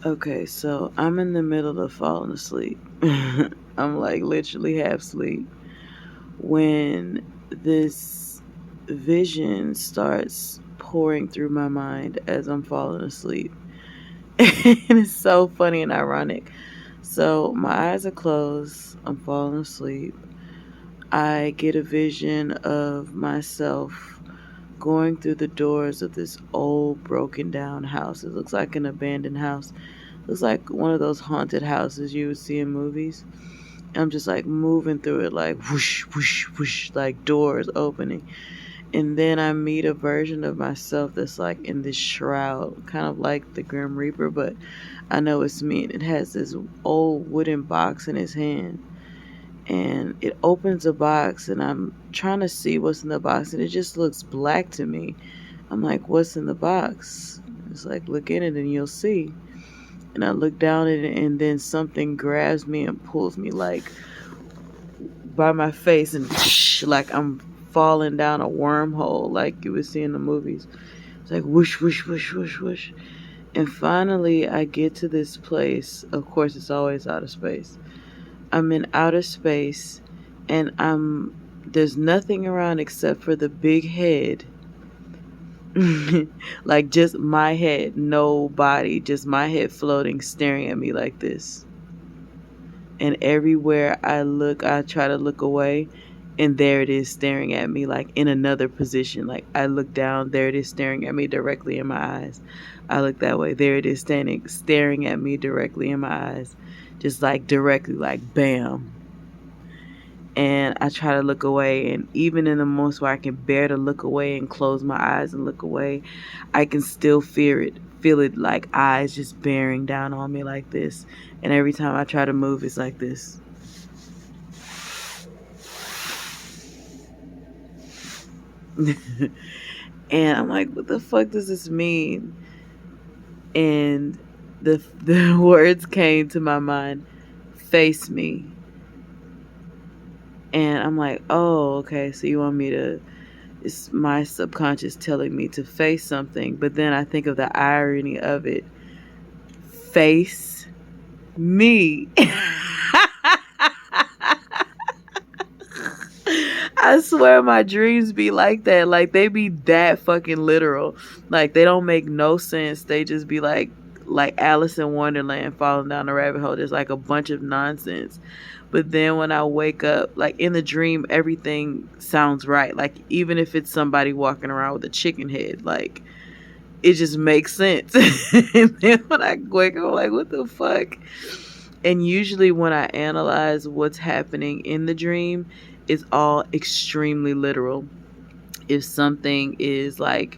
Okay, so I'm in the middle of falling asleep. I'm like literally half asleep when this vision starts pouring through my mind as I'm falling asleep. And it's so funny and ironic. So my eyes are closed, I'm falling asleep. I get a vision of myself going through the doors of this old broken down house. It looks like an abandoned house. It looks like one of those haunted houses you would see in movies. I'm just like moving through it like whoosh, whoosh, whoosh, like doors opening. And then I meet a version of myself that's like in this shroud, kind of like the Grim Reaper, but I know it's me. And it has this old wooden box in his hand. And it opens a box, and I'm trying to see what's in the box, and it just looks black to me. I'm like, what's in the box? It's like, look in it and you'll see. And I look down at it, and then something grabs me and pulls me like by my face, and like I'm falling down a wormhole like you would see in the movies. It's like whoosh, whoosh, whoosh, whoosh, whoosh. And finally, I get to this place. Of course, it's always outer space. I'm in outer space, and there's nothing around except for the big head. Like just my head, no body, just my head floating, staring at me like this. And everywhere I look, I try to look away, and there it is staring at me, like in another position. Like I look down, there it is staring at me directly in my eyes. I look that way, there it is standing, staring at me directly in my eyes, just like directly, like bam. And I try to look away, and even in the moments where I can bear to look away and close my eyes and look away, I can still feel it like eyes just bearing down on me like this. And every time I try to move, it's like this. And I'm like, what the fuck does this mean? And the words came to my mind, face me. And I'm like, oh, okay, so you want me to, it's my subconscious telling me to face something. But then I think of the irony of it. Face me. I swear my dreams be like that. Like they be that fucking literal. Like they don't make no sense. They just be like Alice in Wonderland falling down the rabbit hole. There's like a bunch of nonsense. But then when I wake up, like in the dream, everything sounds right. Like even if it's somebody walking around with a chicken head, like it just makes sense. And then when I wake up, I'm like, what the fuck? And usually when I analyze what's happening in the dream, it's all extremely literal. If something is like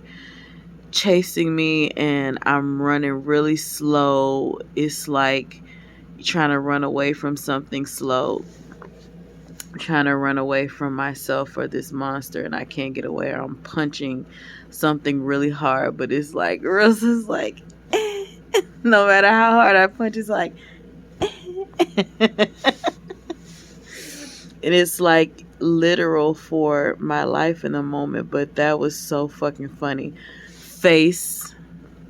chasing me and I'm running really slow, it's like trying to run away from something slow, trying to run away from myself or this monster, and I can't get away, or I'm punching something really hard, but it's like Rosa's like no matter how hard I punch, it's like and it's like literal for my life in the moment. But that was so fucking funny. Face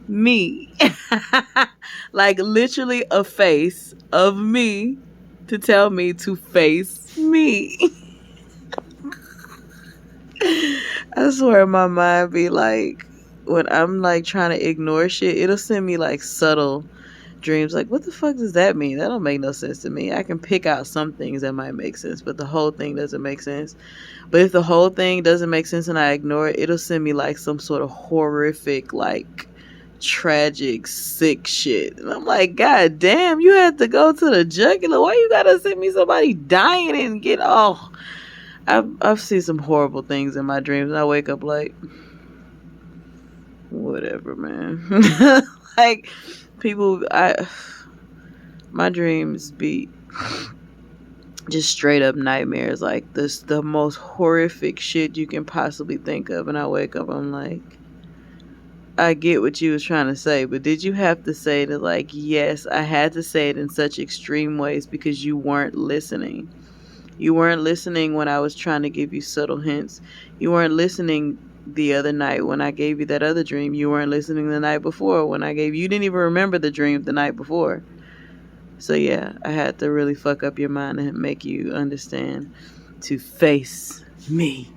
me. Like literally a face of me to tell me to face me. I swear my mind be like, when I'm like trying to ignore shit, it'll send me like subtle dreams. Like, what the fuck does that mean? That don't make no sense to me. I can pick out some things that might make sense, but the whole thing doesn't make sense. But if the whole thing doesn't make sense and I ignore it, it'll send me like some sort of horrific, like tragic, sick shit. And I'm like, God damn, you had to go to the jugular. Why you gotta send me somebody dying and get off? I've seen some horrible things in my dreams, and I wake up like, whatever, man. Like people, my dreams be just straight up nightmares, like this, the most horrific shit you can possibly think of. And I wake up, I'm like, I get what you was trying to say, but did you have to say it? Like, yes, I had to say it in such extreme ways because you weren't listening. You weren't listening when I was trying to give you subtle hints. You weren't listening the other night when I gave you that other dream. You weren't listening the night before when you didn't even remember the dream the night before. So yeah, I had to really fuck up your mind and make you understand to face me.